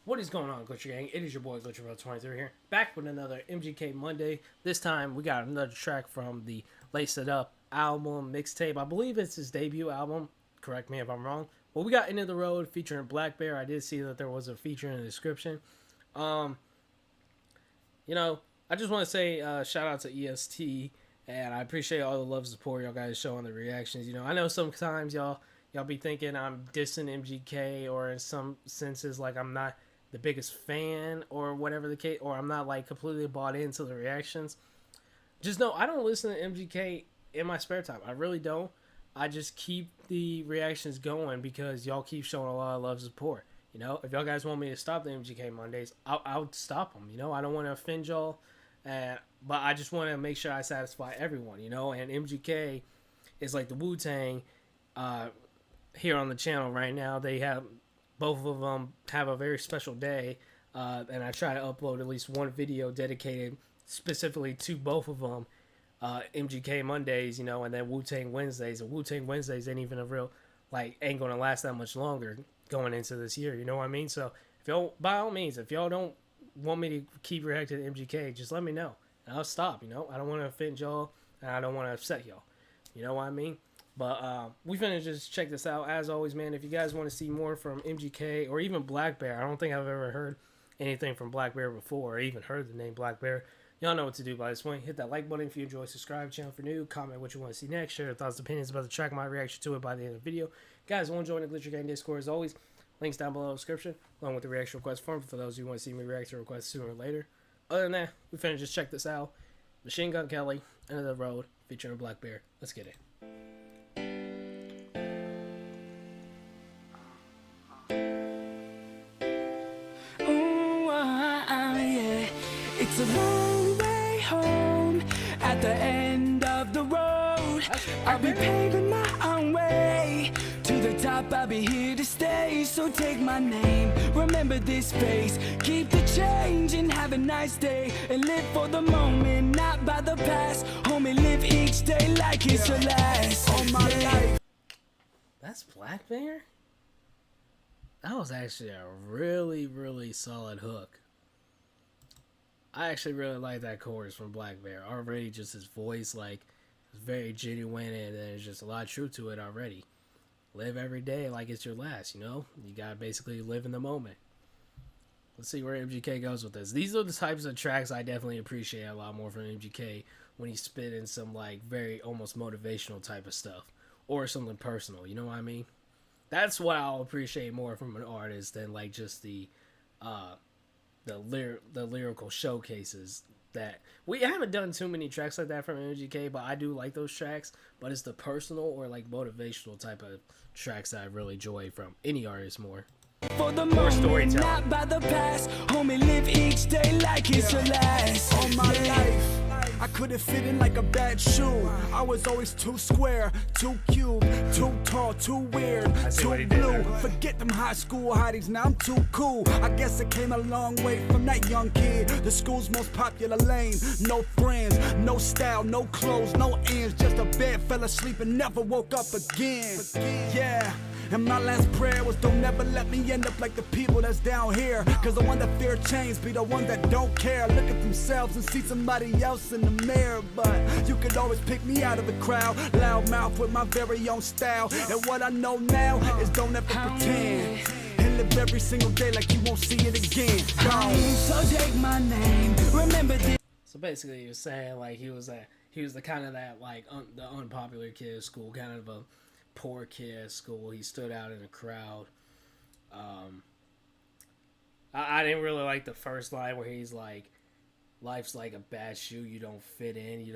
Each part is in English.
What is going on, Glitcher Gang? It is your boy GlitcherBro23 here, back with another MGK Monday. This time we got another track from the Lace It Up album mixtape. I believe it's his debut album. Correct me if I'm wrong. Well, we got End of the Road featuring blackbear. I did see that there was a feature in the description. I just want to say shout out to EST, and I appreciate all the love and support y'all guys show on the reactions. I know sometimes y'all be thinking I'm dissing MGK, or in some senses like I'm not the biggest fan or whatever the case, or I'm not like completely bought into the reactions. Just know I don't listen to MGK in my spare time. I really don't. I just keep the reactions going because y'all keep showing a lot of love and support. If y'all guys want me to stop the MGK Mondays, I'll stop them. I don't want to offend y'all, but I just want to make sure I satisfy everyone. And MGK is like the Wu-Tang here on the channel right now. They have both of them have a very special day, and I try to upload at least one video dedicated specifically to both of them. MGK Mondays, and then Wu-Tang Wednesdays. And Wu-Tang Wednesdays ain't even ain't gonna last that much longer going into this year. You know what I mean? So if y'all, by all means, if y'all don't want me to keep reacting to MGK, just let me know and I'll stop. I don't want to offend y'all and I don't want to upset y'all. You know what I mean? But we finna just check this out. As always, man, if you guys want to see more from MGK or even blackbear, I don't think I've ever heard anything from blackbear before, or even heard the name blackbear. Y'all know what to do by this point. Hit that like button if you enjoy, subscribe channel for new, comment what you want to see next, share your thoughts and opinions about the track, my reaction to it by the end of the video. Guys, want to join the Glitcher Gang Discord as always, links down below in the description, along with the reaction request form for those who want to see me react to requests sooner or later. Other than that, we finna just check this out. Machine Gun Kelly, End of the Road, featuring blackbear. Let's get it. It's a long way home at the end of the road. I'll be paving my own way to the top. I'll be here to stay. So take my name, remember this face, keep the change and have a nice day. And live for the moment, not by the past. Homie, live each day like it's your last. All my life. That's blackbear? That was actually a really, really solid hook. I actually really like that chorus from blackbear. Already just his voice, is very genuine, and there's just a lot of truth to it already. Live every day like it's your last, You gotta basically live in the moment. Let's see where MGK goes with this. These are the types of tracks I definitely appreciate a lot more from MGK, when he's spitting some very almost motivational type of stuff, or something personal, you know what I mean? That's what I'll appreciate more from an artist than just the lyrical showcases. That we haven't done too many tracks like that from MGK, but I do like those tracks. But it's the personal or motivational type of tracks that I really enjoy from any artist more. For the moment, not by the past. Homie, live each day like it's your last. All my life I couldn't fit in like a bad shoe. I was always too square, too cute, too tall, too weird, too blue. Forget them high school hotties, now I'm too cool. I guess I came a long way from that young kid. The school's most popular lane. No friends, no style, no clothes, no ends. Just a bed, fell asleep and never woke up again. Yeah. And my last prayer was, don't never let me end up like the people that's down here. Cause the one that fear change be the one that don't care. Look at themselves and see somebody else in the mirror. But you could always pick me out of the crowd. Loud mouth with my very own style. And what I know now is don't ever pretend. And live every single day like you won't see it again. So take my name, remember this. So basically he was saying he was the kind of that the unpopular kid at school, kind of a poor kid at school. He stood out in a crowd. I didn't really like the first line where he's like, life's like a bad shoe, you don't fit in,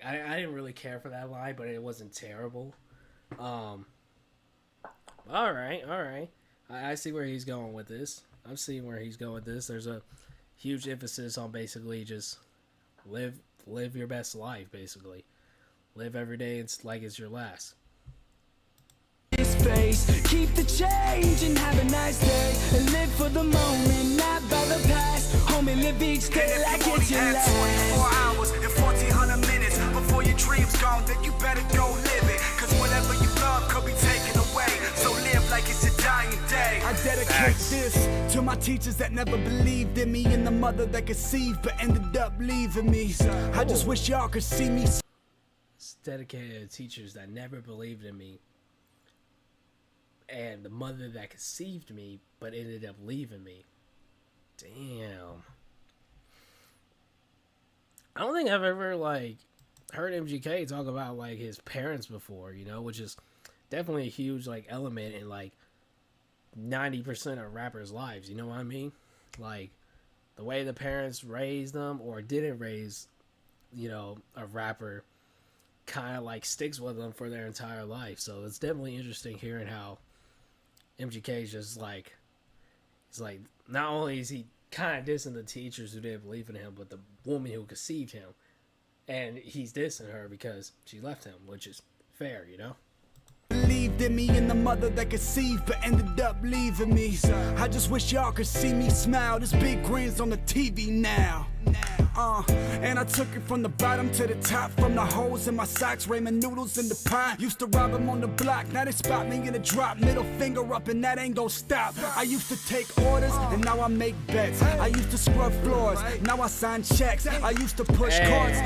I didn't really care for that line, but it wasn't terrible. Alright. I see where he's going with this. I'm seeing where he's going with this. There's a huge emphasis on basically just live your best life, basically. Live every day like it's your last. Face. Keep the change and have a nice day. And live for the moment, not by the past. Homie, live each day like it's your last. 24 hours and 1400 minutes before your dream's gone, then you better go live it. Cause whatever you love could be taken away. So live like it's a dying day. I dedicate this to my my teachers that never believed in me, and the mother that conceived but ended up leaving me. I just wish y'all could see me. It's dedicated to teachers that never believed in me, and the mother that conceived me but ended up leaving me. Damn. I don't think I've ever like heard MGK talk about like his parents before, you know, which is definitely a huge like element in like 90% of rappers' lives, you know what I mean? Like the way the parents raised them or didn't raise, you know, a rapper kind of like sticks with them for their entire life. So it's definitely interesting hearing how MGK is just like, he's like, not only is he kind of dissing the teachers who didn't believe in him, but the woman who conceived him, and he's dissing her because she left him, which is fair, you know. Believed in me, and the mother that conceived but ended up leaving me. I just wish y'all could see me smile. This big grin's on the TV now. And I took it from the bottom to the top, from the holes in my socks, ramen noodles in the pot. Used to rob them on the block, now they spot me in a drop. Middle finger up and that ain't gon' stop. I used to take orders and now I make bets. I used to scrub floors, now I sign checks. I used to push carts.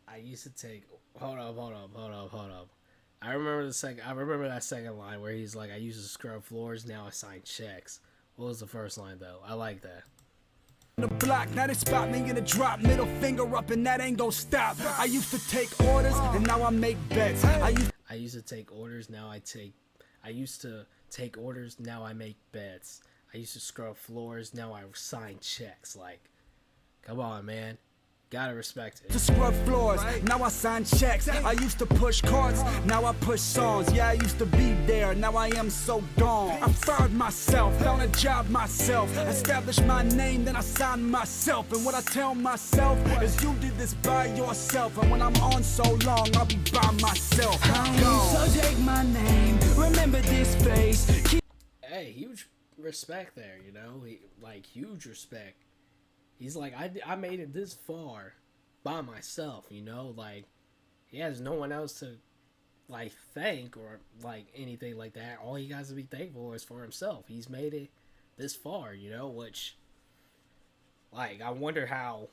I used to take, hold up. I remember that second line where he's like, I used to scrub floors, now I sign checks. What was the first line though? I like that. The block, now they spot me in a drop. Middle finger up and that ain't gon' stop. I used to take orders and now I make bets. I used to take orders, now I make bets. I used to scrub floors, now I sign checks. Like, come on, man. Gotta respect it. To scrub floors, now I sign checks. I used to push carts, now I push songs. Yeah, I used to be there, now I am so gone. I fired myself, found a job myself, established my name, then I signed myself. And what I tell myself is you did this by yourself. And when I'm on so long, I'll be by myself. So take my name, remember this face. Hey, huge respect there, you know? Like, huge respect. He's like, I made it this far by myself, you know? Like, he has no one else to, like, thank or, like, anything like that. All he has to be thankful is for himself. He's made it this far, you know? Which, like, I wonder how...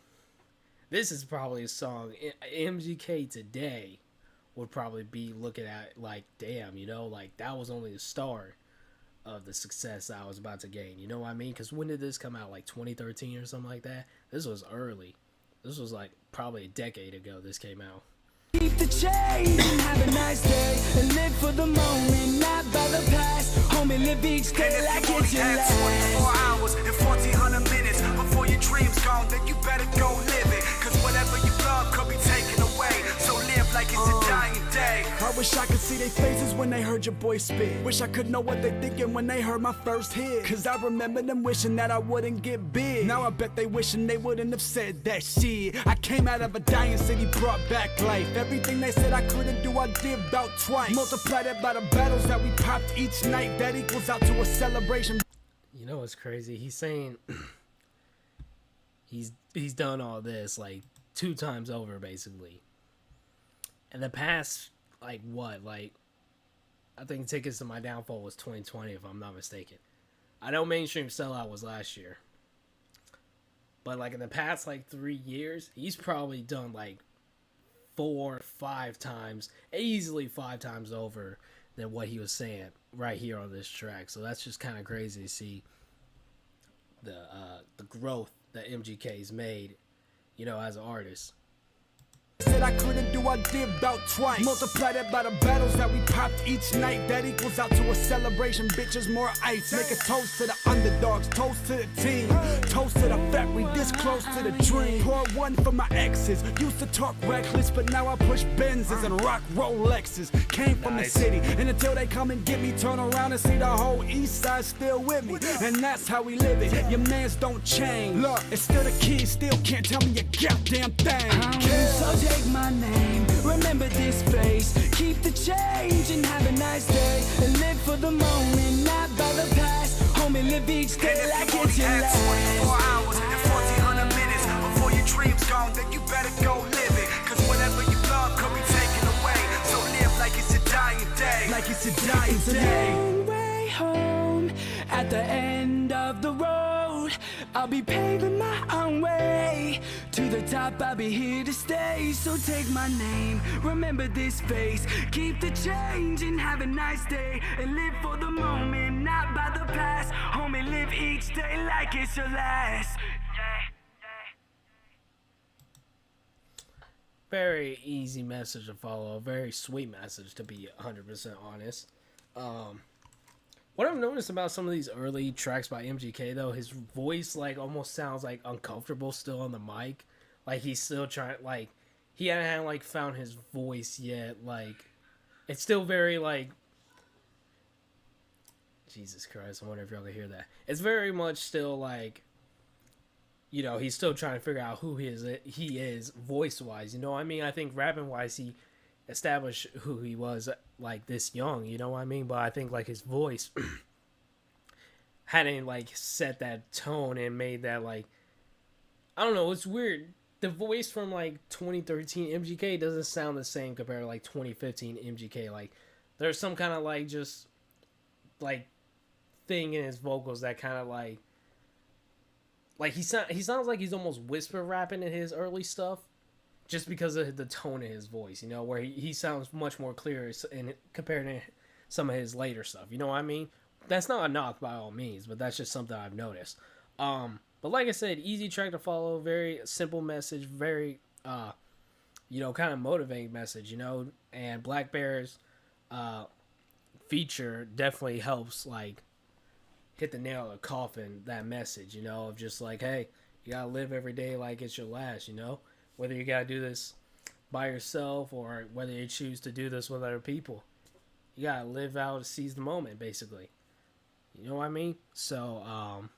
This is probably a song MGK today would probably be looking at, like, damn, you know? Like, that was only the start of the success I was about to gain, you know what I mean? Because when did this come out? Like 2013 or something like that? This was early. This was like probably a decade ago this came out. Keep the change and have a nice day, and live for the moment, not by the past. Homie, live each day like it's your last. 24 hours and 1400 minutes before your dream's gone, then you better go live it. Cause whatever you love could be taken away, so live like it's a dying day. I wish I could see their faces when they heard your boy spit. Wish I could know what they thinking when they heard my first hit. Cause I remember them wishing that I wouldn't get big. Now I bet they wishing they wouldn't have said that shit. I came out of a dying city, brought back life. Everything they said I couldn't do, I did about twice. Multiply that by the battles that we popped each night. That equals out to a celebration. You know what's crazy? He's saying he's done all this like 2 times over, basically. In the past, like what? Like, I think Tickets to My Downfall was 2020, if I'm not mistaken. I know Mainstream Sellout was last year. But like in the past like 3 years, he's probably done like 4 or 5 times, easily 5 times over than what he was saying right here on this track. So that's just kind of crazy to see the growth that MGK's made, you know, as an artist. Said I couldn't do, I did about twice. Multiply that by the battles that we popped each night. That equals out to a celebration, bitches, more ice. Make a toast to the underdogs, toast to the team, toast to the fact we this close to the dream. Pour one for my exes, used to talk reckless, but now I push Benzes and rock Rolexes. Came from the city, and until they come and get me, turn around and see the whole east side still with me. And that's how we live it, your mans don't change. Look, it's still the kids, still can't tell me a goddamn thing. Take my name, remember this face. Keep the change and have a nice day, and live for the moment, not by the past. Homie, live each day like it's your last. 24 hours and 1400 minutes before your dream's gone, then you better go live it. Cause whatever you love could be taken away, so live like it's a dying day. Like it's a dying day. Way home at the end I'll be paving my own way. To the top, I'll be here to stay. So take my name, remember this face. Keep the change and have a nice day. And live for the moment, not by the past. Homie, live each day like it's your last. Very easy message to follow. A very sweet message, to be 100% honest. What I've noticed about some of these early tracks by MGK, though, his voice, like, almost sounds, like, uncomfortable still on the mic. Like, he's still trying, like, he hadn't, like, found his voice yet. Like, it's still very, like, Jesus Christ, I wonder if y'all can hear that. It's very much still, like, you know, he's still trying to figure out who he is voice-wise. You know what I mean? I think rapping-wise, he established who he was, like, this young, you know what I mean? But I think, like, his voice hadn't, like, set that tone and made that, like, I don't know, it's weird. The voice from, like, 2013 MGK doesn't sound the same compared to, like, 2015 MGK. Like, there's some kind of, like, just, like, thing in his vocals that kind of, like, he sounds like he's almost whisper rapping in his early stuff. Just because of the tone of his voice, you know, where he sounds much more clear compared to some of his later stuff. You know what I mean? That's not a knock by all means, but that's just something I've noticed. But like I said, easy track to follow, very simple message, very, you know, kind of motivating message, you know. And blackbear's feature definitely helps, like, hit the nail in the coffin, that message, you know, of just like, hey, you gotta live every day like it's your last, you know. Whether you gotta do this by yourself or whether you choose to do this with other people, you gotta live out, seize the moment, basically. You know what I mean? So,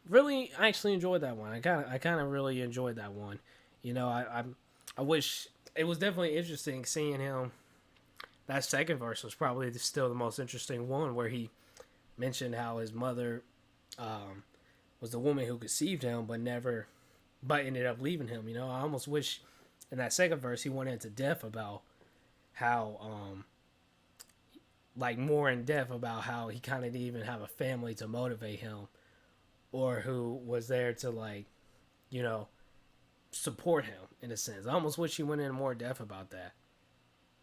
really, I actually enjoyed that one. I kind of really enjoyed that one. You know, I wish it was definitely interesting seeing him. That second verse was probably still the most interesting one, where he mentioned how his mother was the woman who conceived him, but ended up leaving him. You know, I almost wish in that second verse he went into depth about how, like, more in depth about how he kind of didn't even have a family to motivate him, or who was there to, like, you know, support him in a sense. I almost wish he went into more depth about that.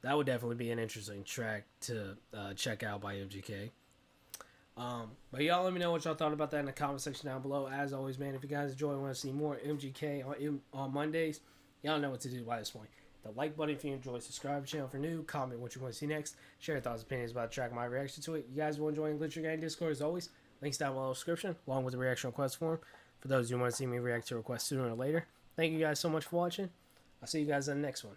That would definitely be an interesting track to check out by MGK. But y'all let me know what y'all thought about that in the comment section down below. As always, man, if you guys enjoy and want to see more MGK on Mondays, y'all know what to do by this point. The like button if you enjoy, subscribe to the channel for new, comment what you want to see next, share your thoughts and opinions about the track, my reaction to it. You guys will enjoy Glitcher Gang Discord as always. Links down below in the description, along with the reaction request form for those who want to see me react to requests sooner or later. Thank you guys so much for watching. I'll see you guys in the next one.